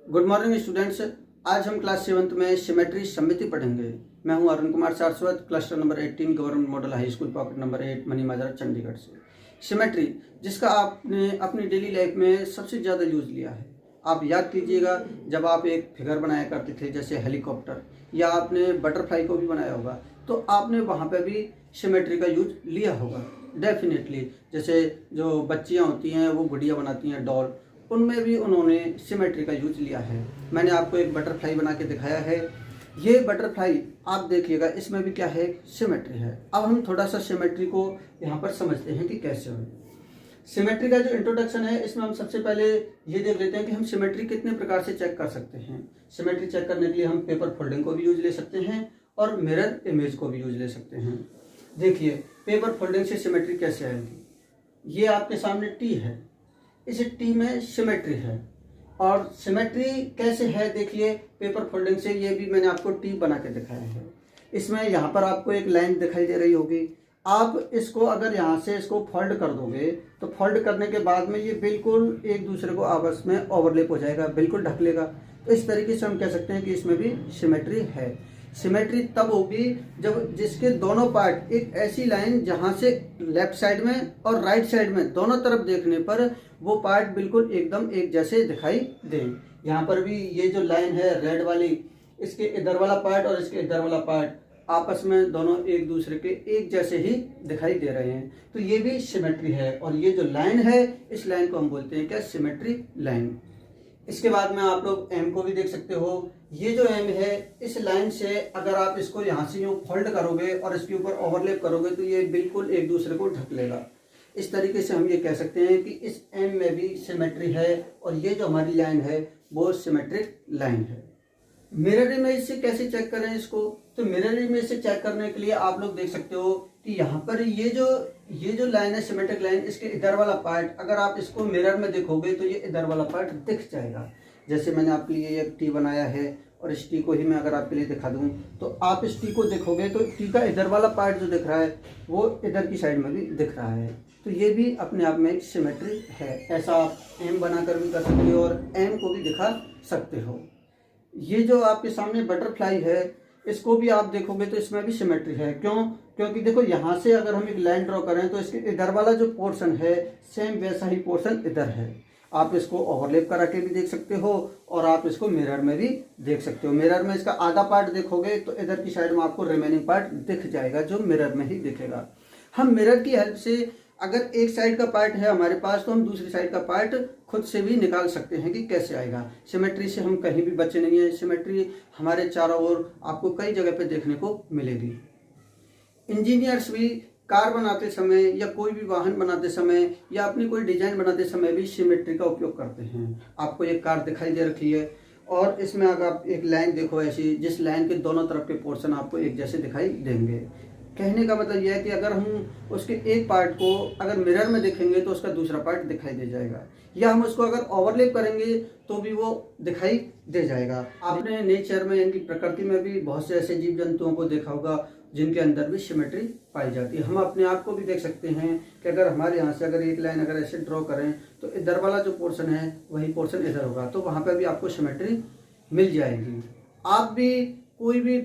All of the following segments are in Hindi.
Good morning students. आज हम क्लास 7th में सिमेट्री समिति पढ़ेंगे। मैं हूं Arun Kumar Saraswat, cluster number 18, government model high school, pocket number 8, Mani Majra, Chandigarh से। सिमेट्री जिसका आपने अपनी डेली लाइफ में सबसे ज़्यादा यूज़ लिया है। आप याद कीजिएगा, जब आप एक फिगर बनाया करते थे जैसे हेलीकॉप्टर, या आपने बटरफ्लाई को भी बनाया होगा, तो आपने वहाँ पे भी सिमेट्री का यूज लिया होगा डेफिनेटली। जैसे जो बच्चियाँ होती हैं वो गुड़िया बनाती हैं, डॉल, उनमें भी उन्होंने सिमेट्री का यूज लिया है। मैंने आपको एक बटरफ्लाई बना के दिखाया है। ये बटरफ्लाई आप देखिएगा, इसमें भी क्या है, सिमेट्री है। अब हम थोड़ा सा सिमेट्री को यहाँ पर समझते हैं कि कैसे हो। सिमेट्री का जो इंट्रोडक्शन है, इसमें हम सबसे पहले ये देख लेते हैं कि हम सिमेट्री कितने प्रकार से चेक कर सकते हैं। सिमेट्री चेक करने के लिए हम पेपर फोल्डिंग को भी यूज ले सकते हैं और मिरर इमेज को भी यूज ले सकते हैं। देखिए पेपर फोल्डिंग से सिमेट्री कैसे आएगी। ये आपके सामने टी है, इस टी में सिमेट्री है। और सिमेट्री कैसे है देखिए पेपर फोल्डिंग से, ये भी मैंने आपको टी बना के दिखाया है। इसमें यहाँ पर आपको एक लाइन दिखाई दे रही होगी। आप इसको अगर यहाँ से इसको फोल्ड कर दोगे तो फोल्ड करने के बाद में ये बिल्कुल एक दूसरे को आपस में ओवरलैप हो जाएगा, बिल्कुल ढक लेगा। तो इस तरीके से हम कह सकते हैं कि इसमें भी सिमेट्री है। सिमेट्री तब होगी जब जिसके दोनों पार्ट एक ऐसी लाइन जहां से लेफ्ट साइड में और राइट साइड में दोनों तरफ देखने पर वो पार्ट बिल्कुल एकदम एक जैसे दिखाई दें। यहाँ पर भी ये जो लाइन है रेड वाली, इसके इधर वाला पार्ट और इसके इधर वाला पार्ट आपस में दोनों एक दूसरे के एक जैसे ही दिखाई दे रहे हैं, तो ये भी सिमेट्री है। और ये जो लाइन है, इस लाइन को हम बोलते हैं क्या, सिमेट्री लाइन। इसके बाद में आप लोग एम को भी देख सकते हो। ये जो एम है, इस लाइन से अगर आप इसको यहाँ से यूँ फोल्ड करोगे और इसके ऊपर ओवरलैप करोगे तो ये बिल्कुल एक दूसरे को ढक लेगा। इस तरीके से हम ये कह सकते हैं कि इस एम में भी सिमेट्री है और ये जो हमारी लाइन है वो सिमेट्रिक लाइन है। मिरर इमेज से कैसे चेक करें इसको, तो मिरर इमेज से चेक करने के लिए आप लोग देख सकते हो कि यहाँ पर ये जो लाइन है सिमेट्रिक लाइन, इसके इधर वाला पार्ट अगर आप इसको मिरर में देखोगे तो ये इधर वाला पार्ट दिख जाएगा। जैसे मैंने आपके लिए एक टी बनाया है और इस टी को ही मैं अगर आपके लिए दिखा दूं तो आप इस टी को देखोगे तो टी का इधर वाला पार्ट जो दिख रहा है वो इधर की साइड में भी दिख रहा है। तो ये भी अपने आप में एक सिमेट्री है। ऐसा आप एम बनाकर भी कर सकते हो और एम को भी दिखा सकते हो। ये जो आपके सामने बटरफ्लाई है, इसको भी आप देखोगे तो इसमें भी सिमेट्री है। क्यों? क्योंकि देखो यहाँ से अगर हम एक लाइन ड्रॉ करें तो इसके इधर वाला जो पोर्शन है सेम वैसा ही पोर्शन इधर है। आप इसको ओवरलैप करा के भी देख सकते हो और आप इसको मिरर में भी देख सकते हो। मिरर में इसका आधा पार्ट देखोगे तो इधर की साइड में आपको रिमेनिंग पार्ट दिख जाएगा जो मिरर में ही दिखेगा। हम मिरर की हेल्प से अगर एक साइड का पार्ट है हमारे पास तो हम दूसरी साइड का पार्ट खुद से भी निकाल सकते हैं कि कैसे आएगा। सिमेट्री से हम कहीं भी बचे नहीं है। सिमेट्री हमारे चारों ओर आपको कई जगह पे देखने को मिलेगी। इंजीनियर्स भी कार बनाते समय या कोई भी वाहन बनाते समय या अपनी कोई डिजाइन बनाते समय भी सिमेट्री का उपयोग करते हैं। आपको एक कार दिखाई दे रखी है और इसमें अगर आप एक लाइन देखो ऐसी, जिस लाइन के दोनों तरफ के पोर्शन आपको एक जैसे दिखाई देंगे। कहने का मतलब यह है कि अगर हम उसके एक पार्ट को अगर मिरर में देखेंगे तो उसका दूसरा पार्ट दिखाई दे जाएगा, या हम उसको अगर ओवरलैप करेंगे तो भी वो दिखाई दे जाएगा। आपने नेचर में यानी प्रकृति में भी बहुत से ऐसे जीव जंतुओं को देखा होगा जिनके अंदर भी सिमेट्री पाई जाती है। हम अपने आप को भी देख सकते हैं कि अगर हमारे यहाँ से अगर एक लाइन अगर ऐसे ड्रॉ करें तो इधर वाला जो पोर्शन है वही पोर्शन इधर होगा, तो वहाँ पर भी आपको सिमेट्री मिल जाएगी। आप भी कोई भी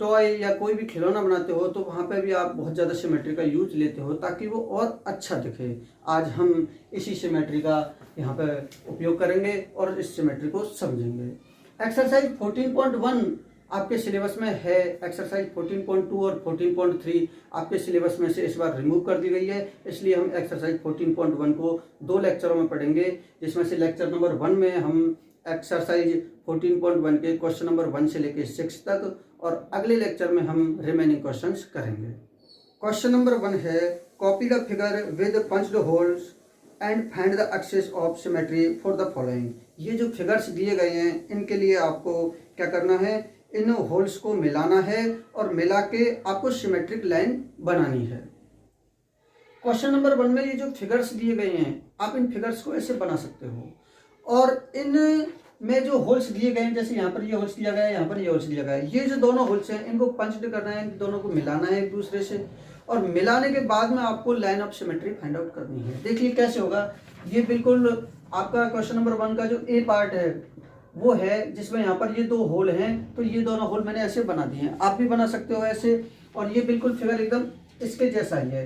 टॉय या कोई भी खिलौना बनाते हो तो वहाँ पे भी आप बहुत ज़्यादा सिमेट्री का यूज लेते हो ताकि वो और अच्छा दिखे। आज हम इसी सिमेट्री का यहाँ पे उपयोग करेंगे और इस सिमेट्री को समझेंगे। एक्सरसाइज 14.1 आपके सिलेबस में है। एक्सरसाइज 14.2 और 14.3 आपके सिलेबस में से इस बार रिमूव कर दी गई है, इसलिए हम एक्सरसाइज 14.1 को 2 लेक्चरों में पढ़ेंगे, जिसमें से लेक्चर नंबर 1 में हम एक्सरसाइज 14.1 के क्वेश्चन नंबर 1 से लेकर 6 तक और अगले लेक्चर में हम रिमेनिंग क्वेश्चंस करेंगे। क्वेश्चन नंबर 1 है, copy the figure with punched holes and find the axis of symmetry for the following. ये जो फिगर्स दिए गए हैं इनके लिए आपको क्या करना है, इन होल्स को मिलाना है और मिला के आपको सिमेट्रिक लाइन बनानी है। क्वेश्चन नंबर 1 में ये जो फिगर्स दिए गए हैं आप इन फिगर्स को ऐसे बना सकते हो और इन में जो होल्स दिए गए हैं, जैसे यहाँ पर ये होल्स दिया गया है, यहाँ पर ये होल्स दिया गया है, ये जो दोनों होल्स हैं इनको पंच्ड करना है, इन दोनों को मिलाना है एक दूसरे से और मिलाने के बाद में आपको line of symmetry find out करनी है। देखिए कैसे होगा। ये बिल्कुल आपका क्वेश्चन नंबर 1 का जो ए पार्ट है वो है जिसमें यहाँ पर ये 2 होल हैं, तो ये दोनों होल मैंने ऐसे बना दिए हैं। आप भी बना सकते हो ऐसे, और ये बिल्कुल फिगर एकदम इसके जैसा ही है।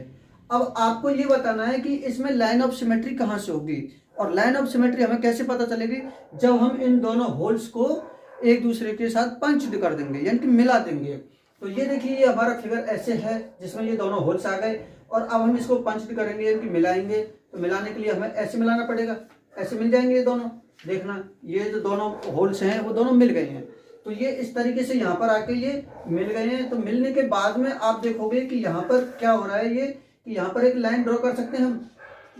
अब आपको ये बताना है कि इसमें लाइन ऑफ सिमेट्री कहाँ से होगी, और लाइन ऑफ सिमेट्री हमें कैसे पता चलेगी, जब हम इन दोनों होल्स को एक दूसरे के साथ पंच्ड कर देंगे, यानी कि मिला देंगे। तो ये देखिए, ये हमारा फिगर ऐसे है जिसमें ये दोनों होल्स आ गए, और अब हम इसको पंच्ड करेंगे यानी कि मिलाएंगे। तो मिलाने के लिए हमें ऐसे मिलाना पड़ेगा, ऐसे मिल जाएंगे ये दोनों। देखना, ये जो दोनों होल्स हैं वो दोनों मिल गए हैं। तो ये इस तरीके से यहाँ पर आके ये मिल गए हैं। तो मिलने के बाद में आप देखोगे कि यहाँ पर क्या हो रहा है, ये कि यहाँ पर एक लाइन ड्रॉ कर सकते हैं हम,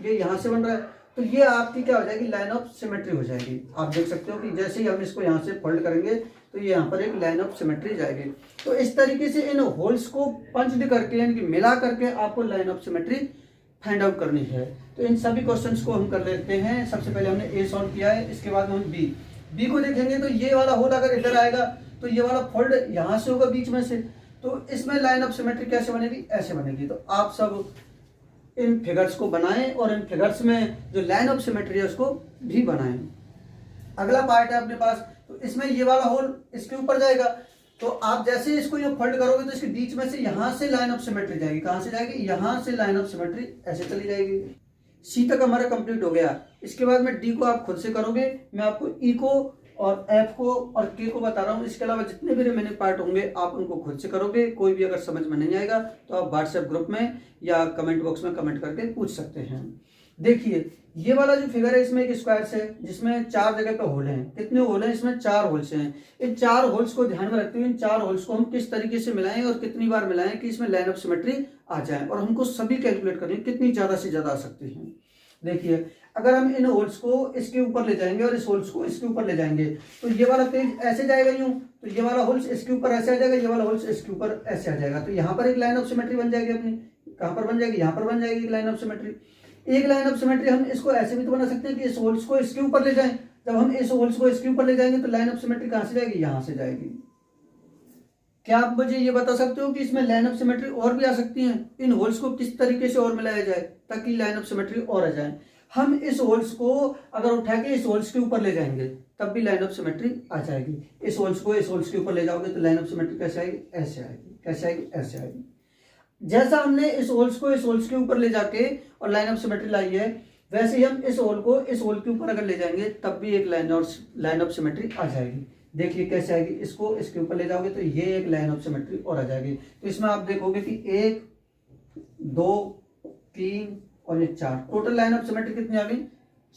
ये यहाँ से बन रहा है। तो ये आपकी क्या हो जाएगी, लाइन ऑफ सिमेट्री हो जाएगी। आप देख सकते हो कि जैसे ही हम इसको यहाँ से फोल्ड करेंगे तो ये यहाँ पर एक लाइन ऑफ सिमेट्री जाएगी। तो इस तरीके से इन होल्स को पंच्ड करके यानी कि मिला करके आपको line of symmetry find out करनी है। तो इन सभी क्वेश्चंस को हम कर लेते हैं। सबसे पहले हमने ए सॉल्व किया है, इसके बाद हम बी को देखेंगे। तो ये वाला होल अगर इधर आएगा तो ये वाला फोल्ड यहाँ से होगा बीच में से, तो इसमें लाइन ऑफ सिमेट्री कैसे बनेगी, ऐसे बनेगी। तो आप सब इन फिगर्स को बनाएं और इन फिगर्स में जो लाइन ऑफ सिमेट्री है उसको भी बनाएं। अगला पार्ट है अपने पास, तो इसमें ये वाला होल इसके ऊपर जाएगा। तो आप जैसे इसको ये फोल्ड करोगे तो इसके बीच में से यहाँ से लाइन ऑफ सिमेट्री जाएगी। कहाँ से जाएगी, यहाँ से लाइन ऑफ सिमेट्री ऐसे चली जाएगी। सी तक हमारा कंप्लीट हो गया। इसके बाद में डी को आप खुद से करोगे, मैं आपको ई को और एफ को और के को बता रहा हूँ। इसके अलावा जितने भी रिमेनिंग पार्ट होंगे आप उनको खुद से करोगे। कोई भी अगर समझ में नहीं आएगा तो आप व्हाट्सएप ग्रुप में या कमेंट बॉक्स में कमेंट करके पूछ सकते हैं। देखिए, ये वाला जो फिगर है इसमें एक स्क्वायर है जिसमें 4 जगह पे होल हैं। कितने होल हैं इसमें, 4 होल्स हैं। इन 4 होल्स को ध्यान में रखते हुए इन 4 होल्स को हम किस तरीके से मिलाएं और कितनी बार मिलाएं कि इसमें लाइन ऑफ सिमेट्री आ जाए, और हमको सभी कैलकुलेट करनी कितनी ज्यादा से ज्यादा आ सकती है। देखिए, अगर हम इन होल्स को इसके ऊपर ले जाएंगे और इस होल्स को इसके ऊपर ले जाएंगे तो ये वाला पेज ऐसे जाएगा यूं, तो ये वाला होल्स इसके ऊपर ऐसे आ जाएगा, ये वाला होल्स इसके ऊपर ऐसे आ जाएगा। तो यहाँ पर एक लाइन ऑफ सिमेट्री बन जाएगी अपनी। कहाँ पर बन जाएगी, यहाँ पर बन जाएगी एक लाइन ऑफ सिमेट्री। एक लाइन ऑफ सिमेट्री हम इसको ऐसे भी तो बना सकते हैं कि इस होल्स को इसके ऊपर ले जाएं। जब हम इस होल्स को इसके ऊपर ले जाएंगे तो लाइन ऑफ सिमेट्री कहाँ से जाएगी, यहाँ से जाएगी। क्या आप मुझे ये बता सकते हो कि इसमें लाइन ऑफ सिमेट्री और भी आ सकती है, इन होल्स को किस तरीके से और मिलाया जाए ताकि लाइन ऑफ सिमेट्री और आ जाए। हम इस होल्स को अगर उठा के इस होल्स के ऊपर ले जाएंगे तब भी लाइन ऑफ सिमेट्री आ जाएगी। इस होल्स को इस होल्स के ऊपर ले जाओगे तो लाइन ऑफ सिमेट्री कैसे आएगी, ऐसे आएगी। कैसे आएगी, ऐसे आएगी। जैसा हमने इस होल्स को इस होल्स के ऊपर ले जाके और लाइन ऑफ सिमेट्री लाई है, वैसे ही हम इस होल को इस होल के ऊपर अगर ले जाएंगे तब भी एक लाइन ऑफ सिमेट्री आ जाएगी। देखिए कैसे आएगी, इसको इसके ऊपर ले जाओगे तो ये एक लाइन ऑफ सिमेट्री और आ जाएगी। तो इसमें आप देखोगे कि 1 2 3 और ये 4, टोटल लाइन ऑफ सिमेट्री कितनी आ गई,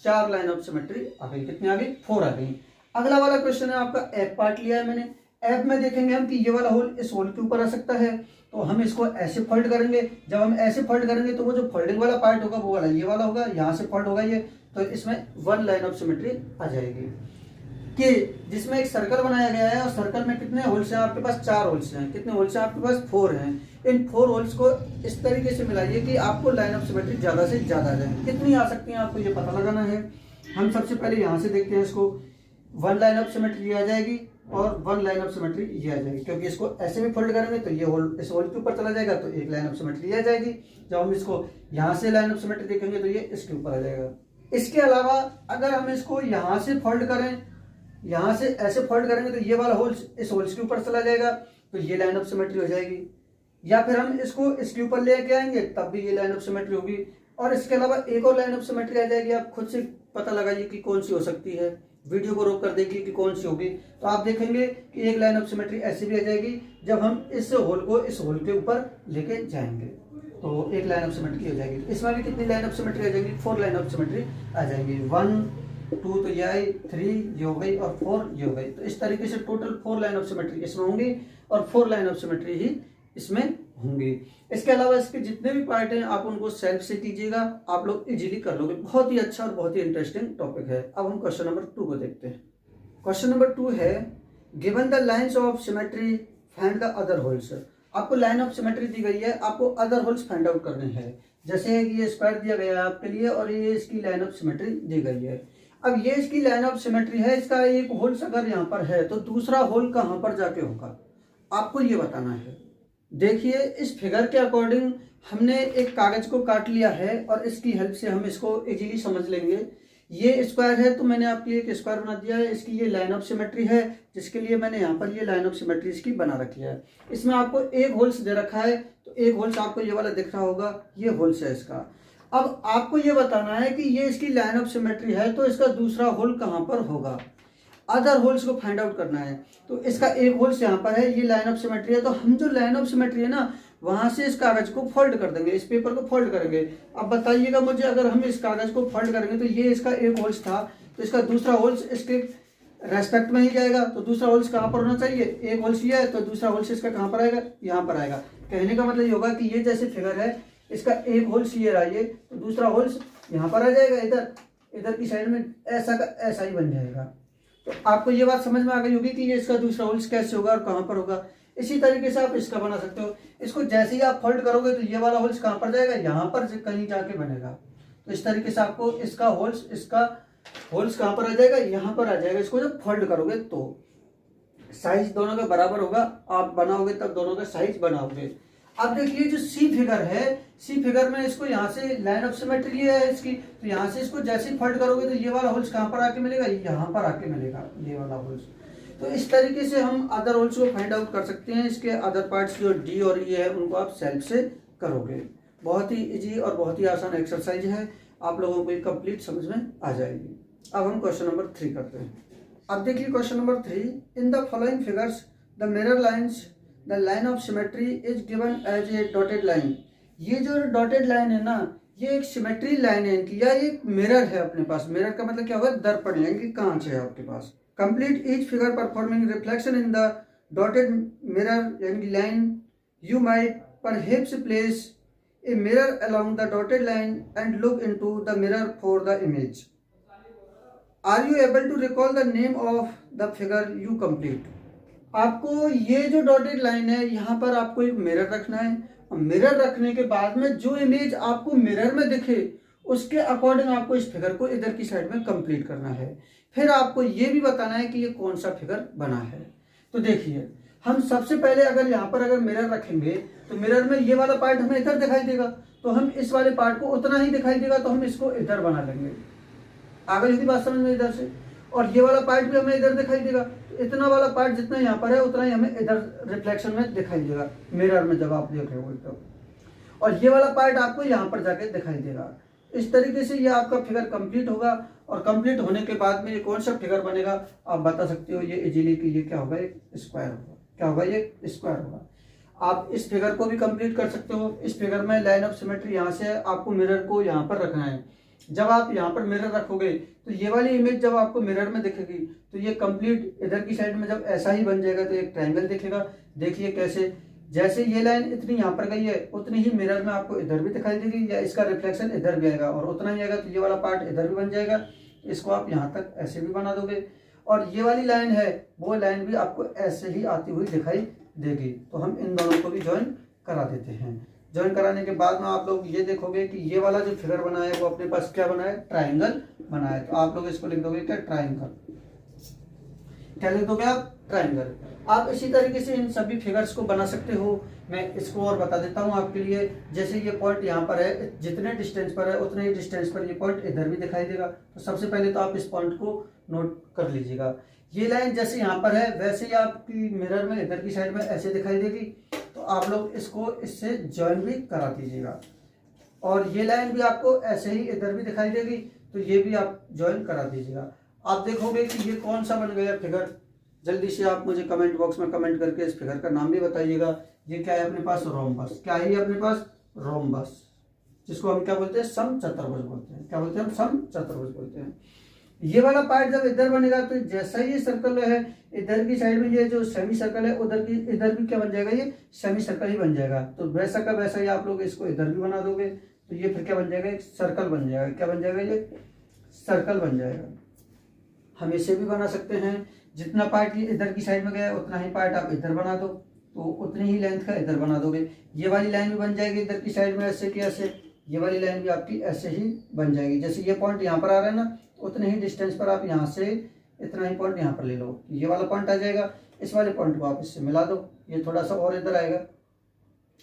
4 लाइन ऑफ सिमेट्री आ गई। कितनी आ गई, 4 आ गई। अगला वाला क्वेश्चन है आपका एफ पार्ट लिया है मैंने। एफ में देखेंगे हम कि ये वाला होल इस होल के ऊपर आ सकता है, तो हम इसको ऐसे फोल्ड करेंगे। जब हम ऐसे फोल्ड करेंगे तो वो जो फोल्डिंग वाला पार्ट होगा वो वाला ये वाला होगा, यहाँ से फोल्ड होगा ये, तो इसमें 1 लाइन ऑफ सिमेट्री आ जाएगी। कि जिसमें एक सर्कल बनाया गया है और सर्कल में कितने होल्स हैं आपके पास, 4 होल्स हैं। कितने होल्स हैं आपके पास, 4 हैं। इन 4 होल्स को इस तरीके से मिलाइए कि आपको लाइन ऑफ सिमेट्री ज्यादा से ज्यादा आ जाए। कितनी आ सकती है आपको ये पता लगाना है। हम सबसे पहले यहाँ से देखते हैं, इसको 1 लाइन ऑफ सिमेट्री ये आ जाएगी और 1 लाइन ऑफ सिमेट्री ये आ जाएगी, क्योंकि इसको ऐसे भी फोल्ड करेंगे तो ये होल इस होल के ऊपर चला जाएगा तो एक लाइन ऑफ सिमेट्री आ जाएगी। जब हम इसको यहाँ से लाइन ऑफ सिमेट्री देखेंगे तो ये इसके ऊपर आ जाएगा। इसके अलावा अगर हम इसको यहाँ से फोल्ड करें, यहाँ से ऐसे फोल्ड करेंगे तो ये वाला होल इस होल्स के ऊपर चला जाएगा तो ये लाइन ऑफ सिमेट्री हो जाएगी। या फिर हम इसको इसके ऊपर लेके आएंगे तब भी ये लाइन ऑफ सिमेट्री होगी। और इसके अलावा एक और लाइन ऑफ सिमेट्री आ जाएगी, आप खुद से पता लगाइए कि कौन सी हो सकती है। वीडियो को रोक कर देखिए कि कौन सी होगी। तो आप देखेंगे कि एक लाइन ऑफ सिमेट्री ऐसी भी आ जाएगी जब हम इस होल को इस होल के ऊपर लेके जाएंगे, तो एक लाइन ऑफ सिमेट्री हो जाएगी। इसमें भी कितनी लाइन ऑफ सिमेट्री आ जाएगी, 4 लाइन ऑफ सिमेट्री आ जाएंगी। 1 2 तो ये आई, 3 ये हो गई और 4 ये हो गई। तो इस तरीके से टोटल 4 लाइन ऑफ सिमेट्री इसमें होंगी और 4 लाइन ऑफ सिमेट्री ही इसमें होंगी। इसके अलावा इसके जितने भी पार्ट हैं आप उनको सेल्फ से कीजिएगा, आप लोग इजीली कर लोगे। बहुत ही अच्छा और बहुत ही इंटरेस्टिंग टॉपिक है। अब हम क्वेश्चन नंबर 2 को देखते हैं। क्वेश्चन नंबर 2 है, given the lines of symmetry find the other holes. आपको लाइन ऑफ सिमेट्री दी गई है, आपको अदर होल्स फाइंड आउट करने हैं। जैसे ये स्क्वायर दिया गया है आपके लिए और ये इसकी लाइन ऑफ सिमेट्री दी गई है। अब ये इसकी लाइन ऑफ सिमेट्री है, इसका एक होल्स अगर यहाँ पर है तो दूसरा होल कहाँ पर जाके होगा, आपको ये बताना है। देखिए, इस फिगर के अकॉर्डिंग हमने एक कागज को काट लिया है और इसकी हेल्प से हम इसको इजीली समझ लेंगे ये स्क्वायर है तो मैंने आपके लिए एक स्क्वायर बना दिया है। इसकी ये लाइन ऑफ सिमेट्री है, जिसके लिए मैंने यहाँ पर ये लाइन ऑफ सिमेट्री इसकी बना रखी है। इसमें आपको एक होल्स दे रखा है, तो एक होल्स आपको ये वाला दिख रहा होगा, ये होल्स है इसका। अब आपको ये बताना है कि ये इसकी लाइन ऑफ सिमेट्री है, तो इसका दूसरा होल कहाँ पर होगा, अदर होल्स को फाइंड आउट करना है। तो इसका एक होल्स यहाँ पर है, ये लाइन ऑफ सिमेट्री है, तो हम जो लाइन ऑफ सिमेट्री है ना, वहां से इस कागज को फोल्ड कर देंगे, इस पेपर को फोल्ड करेंगे। अब बताइएगा मुझे, अगर हम इस कागज को फोल्ड करेंगे तो ये इसका एक होल्स था, तो इसका दूसरा होल्स इसके रेस्पेक्ट में ही जाएगा। तो दूसरा होल्स कहाँ पर होना चाहिए, एक होल्स ये है, तो दूसरा होल्स इसका कहाँ पर आएगा, यहाँ पर आएगा। कहने का मतलब ये होगा कि ये जैसे फिगर है, इसका एक होल्स ये रहा ये, तो दूसरा होल्स यहाँ पर आ जाएगा, इधर इधर की साइड में ऐसा का ऐसा ही बन जाएगा। तो आपको ये बात समझ में आ गई होगी कि ये इसका दूसरा होल्स कैसे होगा और कहाँ पर होगा। इसी तरीके से आप इसका बना सकते हो। इसको जैसे ही आप फोल्ड करोगे तो ये वाला होल्स कहाँ पर जाएगा, यहाँ पर कहीं जाके बनेगा। तो इस तरीके से आपको इसका होल्स कहाँ पर आ जाएगा, यहाँ पर आ जाएगा। इसको जब फोल्ड करोगे तो साइज दोनों का बराबर होगा, आप बनाओगे तब दोनों का साइज बनाओगे। अब देखिए जो सी फिगर है, सी फिगर में इसको यहाँ से लाइन ऑफ सिमेट्री है इसकी, तो यहाँ से इसको जैसे ही फोल्ड करोगे तो ये वाला होल्स कहाँ पर आके मिलेगा, यहाँ पर आके मिलेगा ये वाला होल्स। तो इस तरीके से हम अदर होल्स को फाइंड आउट कर सकते हैं। इसके अदर पार्ट्स जो डी और ई है उनको आप सेल्फ से करोगे। बहुत ही इजी और बहुत ही आसान एक्सरसाइज है, आप लोगों को ये कंप्लीट समझ में आ जाएगी। अब हम क्वेश्चन नंबर 3 करते हैं। अब देखिए question number 3, in the following figures the mirror lines the line of symmetry is given as a dotted line. ये जो डॉटेड लाइन है ना, ये एक सिमेट्री लाइन है इनकी, या एक मिरर है अपने पास। मिरर का मतलब क्या होगा, दर्पण यानी कि कांच है आपके पास। Complete each figure performing reflection in the dotted mirror यानी कि line, you might perhaps place a mirror along the dotted line and look into the mirror for the image. Are you able to recall the name of the figure you complete? आपको ये जो डॉटेड लाइन है, यहाँ पर आपको एक मिरर रखना है, और मिरर रखने के बाद में जो इमेज आपको मिरर में दिखे उसके अकॉर्डिंग आपको इस फिगर को इधर की साइड में कंप्लीट करना है। फिर आपको ये भी बताना है कि ये कौन सा फिगर बना है। तो देखिए, हम सबसे पहले अगर यहाँ पर अगर मिरर रखेंगे तो मिरर में ये वाला पार्ट हमें इधर दिखाई देगा, तो हम इस वाले पार्ट को उतना ही दिखाई देगा, तो हम इसको इधर बना लेंगे। आगे यदि बात समझ में इधर से, और ये वाला पार्ट भी हमें इधर दिखाई देगा, तो इतना वाला पार्ट जितना यहाँ पर है उतना ही हमें इधर रिफ्लेक्शन में दिखाई देगा मिरर में जब आप देख रहे हो तो। और ये वाला पार्ट आपको यहाँ पर जाके दिखाई देगा। इस तरीके से ये आपका फिगर कंप्लीट होगा, और कंप्लीट होने के बाद में ये कौन सा फिगर बनेगा आप बता सकते हो ये इजीली कि ये क्या होगा, एक स्क्वायर होगा। क्या होगा, ये स्क्वायर होगा। आप इस फिगर को भी कंप्लीट कर सकते हो। इस फिगर में लाइन ऑफ सिमेट्री यहाँ से है, आपको मिरर को यहाँ पर रखना है। जब आप यहाँ पर मिरर रखोगे तो ये वाली इमेज जब आपको मिरर में दिखेगी तो ये कंप्लीट इधर की साइड में जब ऐसा ही बन जाएगा तो एक ट्रायंगल दिखेगा। देखिए कैसे, जैसे ये लाइन इतनी यहाँ पर गई है उतनी ही मिरर में आपको इधर भी दिखाई देगी, या इसका रिफ्लेक्शन इधर भी आएगा, और उतना ही आएगा तो ये वाला पार्ट इधर भी बन जाएगा। इसको आप यहाँ तक ऐसे भी बना दोगे, और ये वाली लाइन है वो लाइन भी आपको ऐसे ही आती हुई दिखाई देगी। तो हम इन दोनों को भी ज्वाइन करा देते हैं। ज्वाइन कराने के बाद में आप लोग ये देखोगे कि ये वाला जो फिगर बना है वो अपने पास क्या बना है, ट्राइंगल बना है। तो आप लोग इसको लिख दोगे क्या, ट्राइंगल। क्या लिख दोगे आप, ट्राइंगल। आप इसी तरीके से इन सभी फिगर्स को बना सकते हो। मैं इसको और बता देता हूँ आपके लिए। जैसे ये पॉइंट यहाँ पर है, जितने डिस्टेंस पर है उतने ही डिस्टेंस पर ये पॉइंट इधर भी दिखाई देगा। तो सबसे पहले तो आप इस पॉइंट को नोट कर लीजिएगा। ये लाइन जैसे यहाँ पर है वैसे ही आपकी मिरर में इधर की साइड में ऐसे दिखाई देगी, तो आप लोग इसको इससे ज्वाइन भी करा दीजिएगा। और ये लाइन भी आपको ऐसे ही इधर भी दिखाई देगी, तो ये भी आप ज्वाइन करा दीजिएगा। आप देखोगे कि ये कौन सा बन गया फिगर। जल्दी से आप मुझे कमेंट बॉक्स में कमेंट करके इस फिगर का नाम भी बताइएगा। ये क्या है अपने पास, रोम्बस। क्या है अपने पास, रोम्बस, जिसको हम क्या बोलते हैं, समचतुर्भुज बोलते हैं। क्या बोलते हैं हम, समचतुर्भुज बोलते हैं। ये वाला पार्ट जब इधर बनेगा तो जैसा ये सर्कल है इधर की साइड में, ये जो सेमी सर्कल है उधर की इधर भी क्या बन जाएगा, ये सेमी सर्कल ही बन जाएगा। तो वैसा का वैसा ही आप लोग इसको इधर भी बना दोगे, तो ये फिर क्या बन जाएगा, एक सर्कल बन जाएगा। क्या बन जाएगा, ये सर्कल बन जाएगा। हम इसे भी बना सकते हैं। जितना पार्ट ये इधर की साइड में गया उतना ही पार्ट आप इधर बना दो, तो उतनी ही लेंथ का इधर बना दोगे। ये वाली लाइन भी बन जाएगी इधर की साइड में ऐसे कि ऐसे, ये वाली लाइन भी आपकी ऐसे ही बन जाएगी। जैसे ये पॉइंट यहाँ पर आ रहा है ना, उतने ही डिस्टेंस पर आप यहाँ से इतना ही पॉइंट यहाँ पर ले लो, ये वाला पॉइंट आ जाएगा। इस वाले पॉइंट को आप इससे मिला दो, ये थोड़ा सा और इधर आएगा,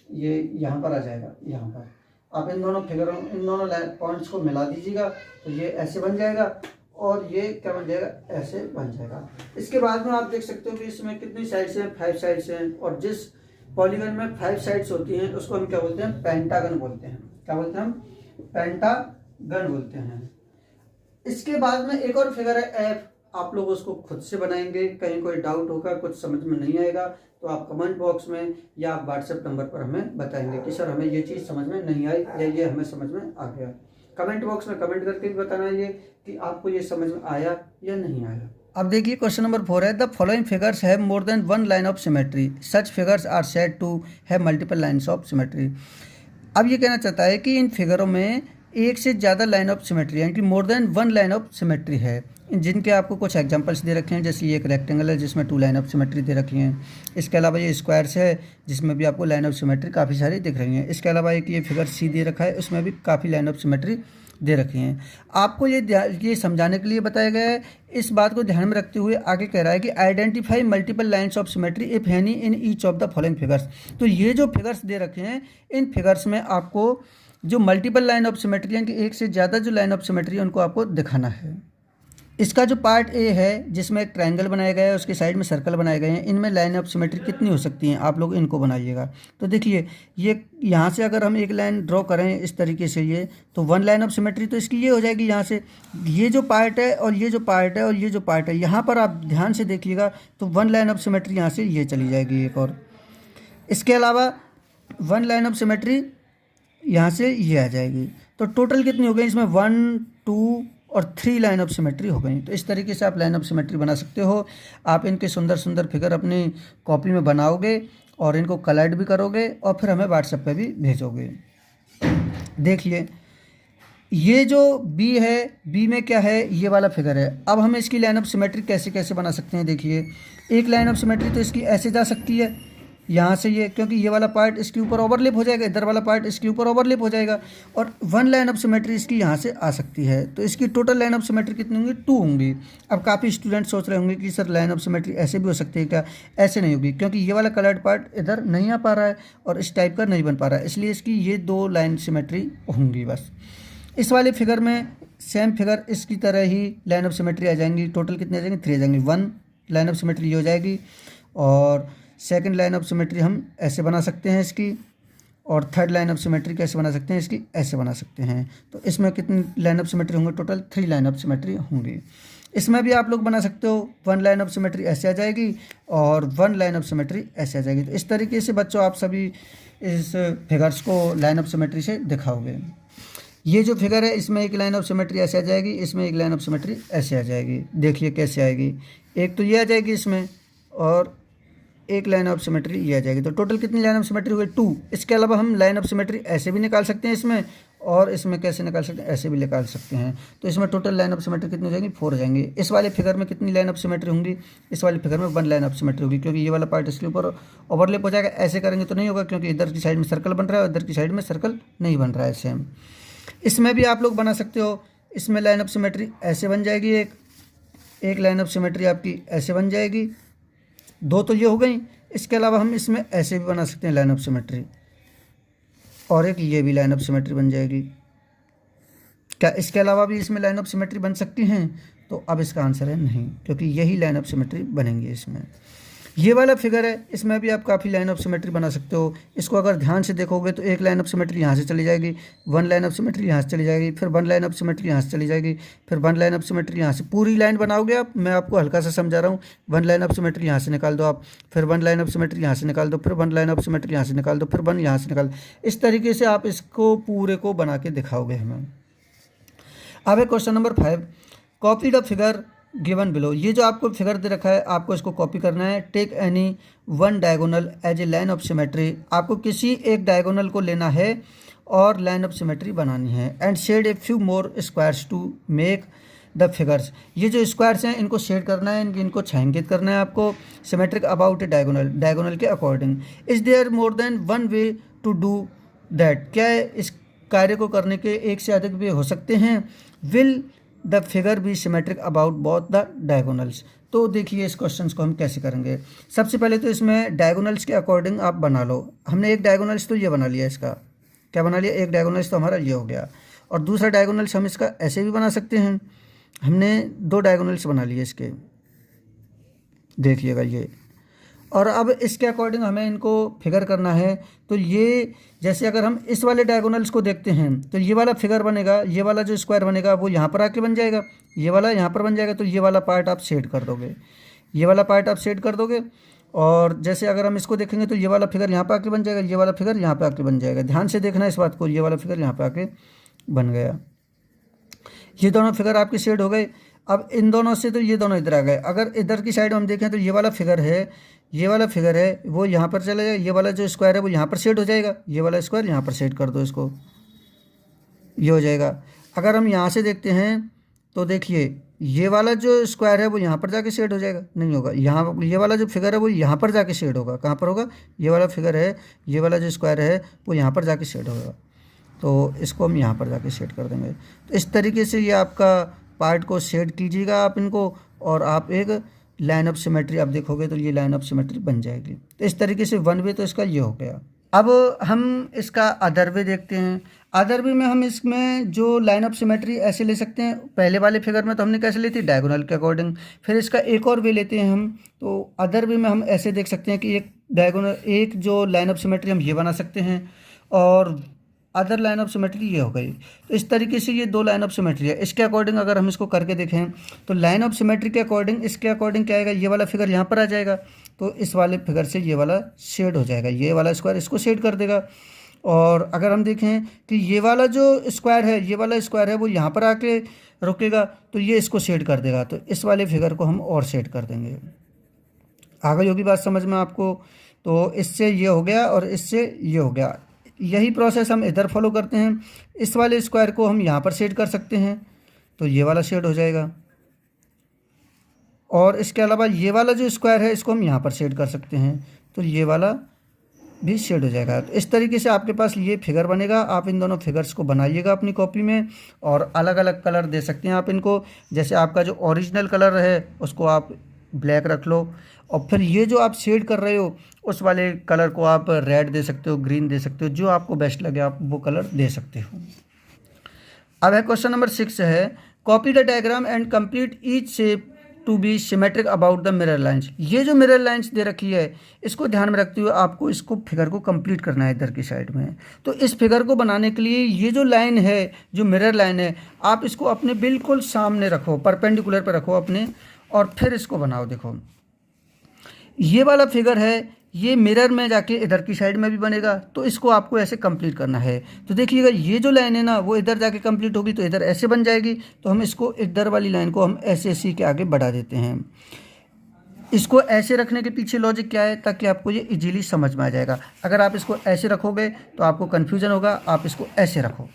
ये यहाँ पर आ जाएगा यहाँ पर। आप इन दोनों पॉइंट्स को मिला दीजिएगा तो ये ऐसे बन जाएगा और ये क्या बन जाएगा, ऐसे बन जाएगा। इसके बाद में आप देख सकते हो कि इसमें कितनी साइड्स हैं, 5 साइड्स हैं, और जिस पॉलीगन में 5 साइड्स होती हैं उसको हम क्या बोलते हैं, पेंटागन बोलते हैं। क्या बोलते हैं हम, पेंटागन बोलते हैं। इसके बाद में एक और फिगर है एफ, आप लोग उसको खुद से बनाएंगे। कहीं कोई डाउट होगा, कुछ समझ में नहीं आएगा तो आप कमेंट बॉक्स में या आप व्हाट्सएप नंबर पर हमें बताएंगे कि सर हमें ये चीज़ समझ में नहीं आई या ये हमें समझ में आ गया। कमेंट बॉक्स में कमेंट करके भी बताना ये कि आपको ये समझ में आया या नहीं आया। अब देखिए क्वेश्चन नंबर 4 है, the following figures have more than 1 line of symmetry, such figures are said to have multiple lines of symmetry. अब ये कहना चाहता है कि इन फिगरों में एक से ज़्यादा लाइन ऑफ सिमेट्री यानी कि मोर देन 1 लाइन ऑफ सिमेट्री है, जिनके आपको कुछ एग्जांपल्स दे रखे हैं। जैसे ये एक रेक्टेंगल है जिसमें 2 लाइन ऑफ सिमेट्री दे रखी हैं। इसके अलावा ये स्क्वायर्स है जिसमें भी आपको लाइन ऑफ सिमेट्री काफ़ी सारी दिख रही हैं। इसके अलावा एक ये फिगर सी दे रखा है, उसमें भी काफ़ी लाइन ऑफ सिमेट्री दे रखी हैं। आपको ये समझाने के लिए बताया गया है। इस बात को ध्यान में रखते हुए आगे कह रहा है कि identify multiple lines of symmetry if any in each of the following figures. तो ये जो फिगर्स दे रखे हैं, इन फिगर्स में आपको जो मल्टीपल लाइन ऑफ सिमेट्री यानी कि एक से ज़्यादा जो लाइन ऑफ सिमेट्री है उनको आपको दिखाना है। इसका जो पार्ट ए है जिसमें एक ट्रायंगल बनाया गया है, उसके साइड में सर्कल बनाए गए हैं, इनमें लाइन ऑफ सिमेट्री कितनी हो सकती हैं, आप लोग इनको बनाइएगा। तो देखिए ये यहाँ से अगर हम एक लाइन ड्रॉ करें इस तरीके से ये, तो 1 लाइन ऑफ सिमेट्री तो इसकी ये हो जाएगी। यहाँ से ये जो पार्ट है और ये जो पार्ट है और ये जो पार्ट है, यहाँ पर आप ध्यान से देखिएगा तो 1 लाइन ऑफ सिमेट्री यहाँ से ये चली जाएगी एक और। इसके अलावा 1 लाइन ऑफ सिमेट्री यहाँ से ये आ जाएगी। तो टोटल कितनी हो गई इसमें, 1, 2 और 3 लाइन ऑफ सिमेट्री हो गई। तो इस तरीके से आप लाइन ऑफ सिमेट्री बना सकते हो। आप इनके सुंदर सुंदर फिगर अपनी कॉपी में बनाओगे और इनको कलर्ड भी करोगे और फिर हमें व्हाट्सएप पे भी भेजोगे। देखिए ये जो बी है, बी में क्या है, ये वाला फिगर है। अब हम इसकी लाइन ऑफ सिमेट्री कैसे कैसे बना सकते हैं। देखिए एक लाइन ऑफ सिमेट्री तो इसकी ऐसे जा सकती है यहाँ से ये, क्योंकि ये वाला पार्ट इसके ऊपर ओवरलैप हो जाएगा, इधर वाला पार्ट इसके ऊपर ओवरलैप हो जाएगा, और 1 लाइन ऑफ सिमेट्री इसकी यहाँ से आ सकती है। तो इसकी टोटल लाइन ऑफ सिमेट्री कितनी होंगी, 2 होंगी। अब काफ़ी स्टूडेंट सोच रहे होंगे कि सर लाइन ऑफ सिमेट्री ऐसे भी हो सकती है क्या, ऐसे नहीं होगी, क्योंकि ये वाला कलर्ड पार्ट इधर नहीं आ पा रहा है और इस टाइप का नहीं बन पा रहा है, इसलिए इसकी ये 2 लाइन सिमेट्री होंगी बस। इस वाले फिगर में सेम फिगर इसकी तरह ही लाइन ऑफ सिमेट्री आ जाएंगी। टोटल कितनी आ जाएंगी, 3 आ जाएंगी। 1 लाइन ऑफ सिमेट्री ये हो जाएगी, और सेकंड लाइन ऑफ सिमेट्री हम ऐसे बना सकते हैं इसकी, और थर्ड लाइन ऑफ सिमेट्री कैसे बना सकते हैं इसकी, ऐसे बना सकते हैं। तो इसमें कितनी लाइन ऑफ सिमेट्री होंगे, टोटल 3 लाइन ऑफ सिमेट्री होंगी। इसमें भी आप लोग बना सकते हो, 1 लाइन ऑफ सिमेट्री ऐसे आ जाएगी और 1 लाइन ऑफ सिमेट्री ऐसे आ जाएगी। तो इस तरीके से बच्चों आप सभी इस फिगर्स को लाइन ऑफ सिमेट्री से दिखाओगे। ये जो फिगर है इसमें एक लाइन ऑफ सिमेट्री ऐसे आ जाएगी, इसमें एक लाइन ऑफ सिमेट्री ऐसे आ जाएगी। देखिए कैसे आएगी, एक तो ये आ जाएगी इसमें और एक लाइन ऑफ सिमेट्री ये आ जाएगी। तो टोटल कितनी लाइन ऑफ सिमेट्री हो गई, 2। इसके अलावा हम लाइन ऑफ सिमेट्री ऐसे भी निकाल सकते हैं इसमें, और इसमें कैसे निकाल सकते हैं, ऐसे भी निकाल सकते हैं। तो इसमें टोटल लाइन ऑफ सिमेट्री कितनी हो जाएगी, 4 हो जाएंगी। इस वाले फिगर में कितनी लाइन ऑफ सिमेट्री होंगी, इस वाले फिगर में 1 लाइन ऑफ सिमेट्री होगी, क्योंकि ये वाला पार्ट इसके ऊपर ओवरलैप हो जाएगा। ऐसे करेंगे तो नहीं होगा, क्योंकि इधर की साइड में सर्कल बन रहा है और इधर की साइड में सर्कल नहीं बन रहा है सेम। इसमें भी आप लोग बना सकते हो। इसमें लाइन ऑफ सिमेट्री ऐसे बन जाएगी, एक लाइन ऑफ सिमेट्री आपकी ऐसे बन जाएगी, 2 तो ये हो गई। इसके अलावा हम इसमें ऐसे भी बना सकते हैं लाइन ऑफ सिमेट्री, और एक ये भी लाइन ऑफ सिमेट्री बन जाएगी। क्या इसके अलावा भी इसमें लाइन ऑफ सिमेट्री बन सकती हैं, तो अब इसका आंसर है नहीं, क्योंकि यही लाइन ऑफ सिमेट्री बनेंगी इसमें। ये वाला फिगर है, इसमें भी आप काफ़ी लाइन ऑफ सिमेट्री बना सकते हो। इसको अगर ध्यान से देखोगे तो एक लाइन ऑफ सिमेट्री यहाँ से चली जाएगी, 1 लाइन ऑफ सिमेट्री यहाँ से चली जाएगी, फिर 1 लाइन ऑफ सिमेट्री यहाँ से चली जाएगी, फिर 1 लाइन ऑफ सिमेट्री यहाँ से। पूरी लाइन बनाओगे आप, मैं आपको हल्का सा समझा रहा हूँ। 1 लाइन ऑफ सिमेट्री यहाँ से निकाल दो आप, फिर 1 लाइन ऑफ सिमेट्री यहाँ से निकाल दो, फिर 1 लाइन ऑफ सिमेट्री यहाँ से निकाल दो, फिर 1 यहाँ से निकाल दो। इस तरीके से आप इसको पूरे को बना के दिखाओगे हमें। अब है question number 5, copy the figure given below. ये जो आपको फिगर दे रखा है, आपको इसको कॉपी करना है। Take any 1 diagonal as a line of symmetry. आपको किसी एक डायगोनल को लेना है और लाइन ऑफ सिमेट्री बनानी है। And shade a few more squares to make the figures. ये जो स्क्वायर्स हैं इनको शेड करना है, इनको छायांकित करना है आपको। Symmetric about a diagonal, diagonal के according. Is there more than 1 way to do that. क्या इस कार्य को करने के एक से अधिक वे हो सकते हैं। Will the figure be symmetric about both the diagonals. तो देखिए इस क्वेश्चन को हम कैसे करेंगे। सबसे पहले तो इसमें डायगोनल्स के अकॉर्डिंग आप बना लो। हमने एक डायगोनल्स तो ये बना लिया इसका, क्या बना लिया, एक डायगोनल्स तो हमारा ये हो गया। और दूसरा डायगोनल्स हम इसका ऐसे भी बना सकते हैं। हमने 2 डायगोनल्स बना लिए इसके, देखिएगा ये। और अब इसके अकॉर्डिंग हमें इनको फिगर करना है। तो ये जैसे अगर हम इस वाले डायगोनल्स को देखते हैं तो ये वाला फिगर बनेगा, ये वाला जो स्क्वायर बनेगा वो यहाँ पर आके बन जाएगा, ये वाला यहाँ पर बन जाएगा। तो ये वाला पार्ट आप सेट कर दोगे, ये वाला पार्ट आप सेट कर दोगे। और जैसे अगर हम इसको देखेंगे तो ये वाला फिगर यहाँ पर आके बन जाएगा, ये वाला फिगर यहाँ पर आके बन जाएगा। ध्यान से देखना इस बात को, ये वाला फिगर यहाँ पर आके बन गया। ये दोनों फिगर आपके सेट हो गए। अब इन दोनों से तो ये दोनों इधर आ गए। अगर इधर की साइड हम देखें तो ये वाला फिगर है, ये वाला फिगर है वो यहाँ पर चला जाएगा, ये वाला जो स्क्वायर है वो यहाँ पर सेट हो जाएगा, ये वाला स्क्वायर यहाँ पर सेट कर दो इसको, ये हो जाएगा। अगर हम यहाँ से देखते हैं तो देखिए ये वाला जो स्क्वायर है वो यहाँ पर जाके सेट हो जाएगा, नहीं होगा। यहाँ ये वाला जो फिगर है वो यहाँ पर जाके सेट होगा, कहाँ पर होगा, ये वाला फिगर है, ये वाला जो स्क्वायर है वो यहाँ पर जाके सेट होगा। तो इसको हम यहाँ पर जाके सेट कर देंगे। तो इस तरीके से ये आपका पार्ट को सेट कीजिएगा आप इनको, और आप एक लाइन ऑफ सिमेट्री आप देखोगे तो ये लाइन ऑफ सिमेट्री बन जाएगी। तो इस तरीके से वन वे तो इसका ये हो गया। अब हम इसका अदर वे देखते हैं। अदर वे में हम इसमें जो लाइन ऑफ सिमेट्री ऐसे ले सकते हैं। पहले वाले फिगर में तो हमने कैसे ली थी, डायगोनल के अकॉर्डिंग। फिर इसका एक और वे लेते हैं हम, तो अदर वे में हम ऐसे देख सकते हैं कि एक डायगोनल, एक जो लाइन ऑफ सिमेट्री हम ये बना सकते हैं, और अदर लाइन ऑफ सिमेट्री ये हो गई। तो इस तरीके से ये 2 लाइन ऑफ सिमेट्री है। इसके अकॉर्डिंग अगर हम इसको करके देखें तो लाइन ऑफ सिमेट्री के अकॉर्डिंग, इसके अकॉर्डिंग क्या आएगा, ये वाला फिगर यहाँ पर आ जाएगा, तो इस वाले फिगर से ये वाला शेड हो जाएगा, ये वाला स्क्वायर इसको शेड कर देगा। और अगर हम देखें कि ये वाला जो स्क्वायर है, ये वाला स्क्वायर है वो यहाँ पर आके रुकेगा, तो ये इसको शेड कर देगा। तो इस वाले फिगर को हम और शेड कर देंगे। आ गई होगी बात समझ में आपको। तो इससे ये हो गया और इससे ये हो गया। यही प्रोसेस हम इधर फॉलो करते हैं। इस वाले स्क्वायर को हम यहाँ पर शेड कर सकते हैं, तो ये वाला शेड हो जाएगा। और इसके अलावा ये वाला जो स्क्वायर है इसको हम यहाँ पर शेड कर सकते हैं, तो ये वाला भी शेड हो जाएगा। तो इस तरीके से आपके पास ये फिगर बनेगा। आप इन दोनों फिगर्स को बनाइएगा अपनी कॉपी में, और अलग अलग कलर दे सकते हैं आप इनको। जैसे आपका जो ओरिजिनल कलर है उसको आप ब्लैक रख लो, और फिर ये जो आप शेड कर रहे हो उस वाले कलर को आप रेड दे सकते हो, ग्रीन दे सकते हो, जो आपको बेस्ट लगे आप वो कलर दे सकते हो। अब है क्वेश्चन नंबर 6 है, copy the diagram and complete each shape to be symmetric about the mirror lines. ये जो मिरर लाइंस दे रखी है इसको ध्यान में रखते हुए आपको इसको फिगर को कंप्लीट करना है इधर की साइड में। तो इस फिगर को बनाने के लिए ये जो लाइन है, जो मिरर लाइन है, आप इसको अपने बिल्कुल सामने रखो, परपेंडिकुलर पर रखो अपने, और फिर इसको बनाओ। देखो ये वाला फिगर है, ये मिरर में जाके इधर की साइड में भी बनेगा, तो इसको आपको ऐसे कंप्लीट करना है। तो देखिएगा ये जो लाइन है ना वो इधर जाके कंप्लीट होगी, तो इधर ऐसे बन जाएगी। तो हम इसको इधर वाली लाइन को हम ऐसे इसी के आगे बढ़ा देते हैं। इसको ऐसे रखने के पीछे लॉजिक क्या है, ताकि आपको ये इजीली समझ में आ जाएगा। अगर आप इसको ऐसे रखोगे तो आपको कन्फ्यूज़न होगा, आप इसको ऐसे रखो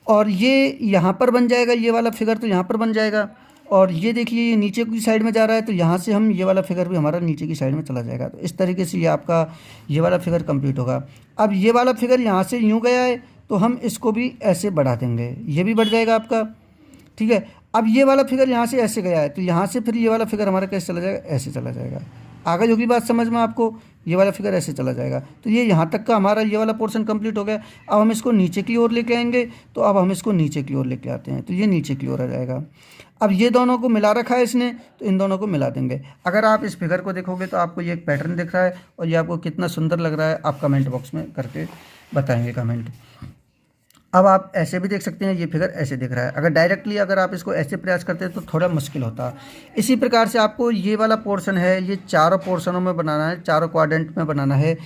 और ये यहाँ पर बन जाएगा, ये वाला फिगर तो यहाँ पर बन जाएगा। और ये देखिए ये नीचे की साइड में जा रहा है, तो यहाँ से हम ये वाला फिगर भी हमारा नीचे की साइड में चला जाएगा। तो इस तरीके से ये आपका ये वाला फिगर कंप्लीट होगा। अब ये वाला फिगर यहाँ से यूँ गया है, तो हम इसको भी ऐसे बढ़ा देंगे, ये भी बढ़ जाएगा आपका, ठीक है। अब ये वाला फिगर यहाँ से ऐसे गया है, तो यहाँ से फिर ये वाला फिगर हमारा कैसे चला जाएगा, ऐसे चला जाएगा। आगे जो भी बात समझ में आपको, ये वाला फिगर ऐसे चला जाएगा। तो ये यहाँ तक का हमारा ये वाला पोर्शन कंप्लीट हो गया। अब हम इसको नीचे की ओर लेके आएंगे, तो अब हम इसको नीचे की ओर लेके आते हैं, तो ये नीचे की ओर आ जाएगा। अब ये दोनों को मिला रखा है इसने, तो इन दोनों को मिला देंगे। अगर आप इस फिगर को देखोगे तो आपको ये एक पैटर्न दिख रहा है, और ये आपको कितना सुंदर लग रहा है आप कमेंट बॉक्स में करके बताएंगे कमेंट। अब आप ऐसे भी देख सकते हैं, ये फिगर ऐसे दिख रहा है। अगर डायरेक्टली अगर आप इसको ऐसे प्रयास करते हैं तो थोड़ा मुश्किल होता है। इसी प्रकार से आपको ये वाला पोर्शन है, ये चारों पोर्शनों में बनाना है, चारों क्वाड्रेंट में बनाना है।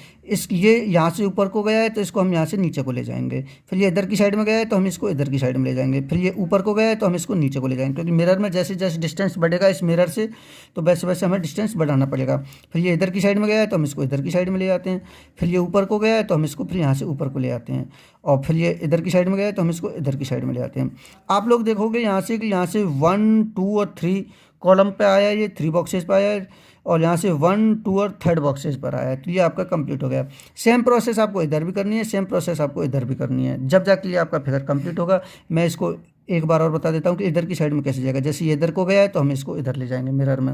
ये यहाँ से ऊपर को गया है तो इसको हम यहाँ से नीचे को ले जाएंगे, फिर ये इधर की साइड में गया है तो हम इसको इधर की साइड में ले जाएंगे, फिर ये ऊपर को गया है तो हम इसको नीचे को ले जाएंगे। क्योंकि मिरर में जैसे जैसे डिस्टेंस बढ़ेगा इस मिरर से, तो वैसे वैसे हमें डिस्टेंस बढ़ाना पड़ेगा। फिर ये इधर की साइड में गया है तो हम इसको इधर की साइड में ले आते हैं, फिर ये ऊपर को गया है तो हम इसको फिर यहाँ से ऊपर को ले आते हैं, और फिर ये इधर की साइड में गया है तो हम इसको इधर की साइड में ले आते हैं। आप लोग देखोगे यहाँ से कि यहाँ से 1, 2 और 3 कॉलम पे आया है, ये 3 बॉक्सेस पे आया है, और यहाँ से 1, 2 और 3rd बॉक्सेस पर आया है। तो ये आपका कंप्लीट हो गया। सेम प्रोसेस आपको इधर भी करनी है, सेम प्रोसेस आपको इधर भी करनी है, जब जाके ये आपका फिगर कंप्लीट होगा। मैं इसको एक बार और बता देता हूँ कि इधर की साइड में कैसे जाएगा। जैसे ये इधर को गया है तो हम इसको इधर ले जाएंगे मिरर में,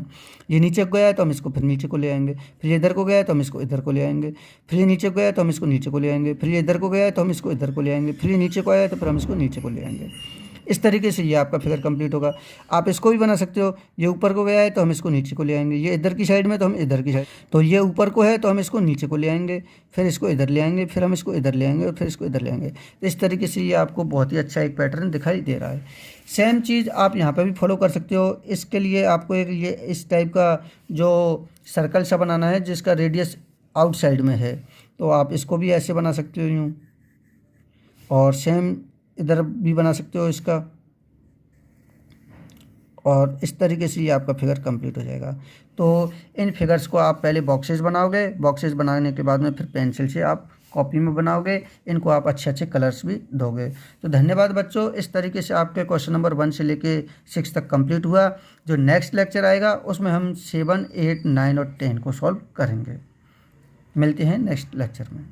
ये नीचे को गया है तो हम इसको फिर नीचे को ले आएंगे, फिर ये इधर को गया है तो हम इसको इधर को ले आएंगे, फिर ये नीचे को गया है तो हम इसको नीचे को ले आएंगे, फिर ये इधर को गया है तो हम इसको इधर को ले आएंगे, फिर ये नीचे को आया है तो फिर हम इसको नीचे को ले आएंगे। इस तरीके से ये आपका फिगर कंप्लीट होगा। आप इसको भी बना सकते हो, ये ऊपर को गया है तो हम इसको नीचे को ले आएंगे, ये इधर की साइड में तो हम इधर की साइड, तो ये ऊपर को है तो हम इसको नीचे को ले आएंगे, फिर इसको इधर ले आएंगे, फिर हम इसको इधर ले आएंगे और फिर इसको इधर ले आएंगे। तो इस तरीके से ये आपको बहुत ही अच्छा एक पैटर्न दिखाई दे रहा है। सेम चीज़ आप यहाँ पर भी फॉलो कर सकते हो। इसके लिए आपको एक ये इस टाइप का जो सर्कल सा बनाना है जिसका रेडियस आउटसाइड में है, तो आप इसको भी ऐसे बना सकते हो यूँ, और सेम इधर भी बना सकते हो इसका, और इस तरीके से ये आपका फिगर कंप्लीट हो जाएगा। तो इन फिगर्स को आप पहले बॉक्सेस बनाओगे, बॉक्सेस बनाने के बाद में फिर पेंसिल से आप कॉपी में बनाओगे, इनको आप अच्छे अच्छे कलर्स भी दोगे। तो धन्यवाद बच्चों, इस तरीके से आपके क्वेश्चन नंबर 1 से लेके 6 तक कंप्लीट हुआ। जो नेक्स्ट लेक्चर आएगा उसमें हम 7, 8, 9 और 10 को सॉल्व करेंगे। मिलते हैं नेक्स्ट लेक्चर में।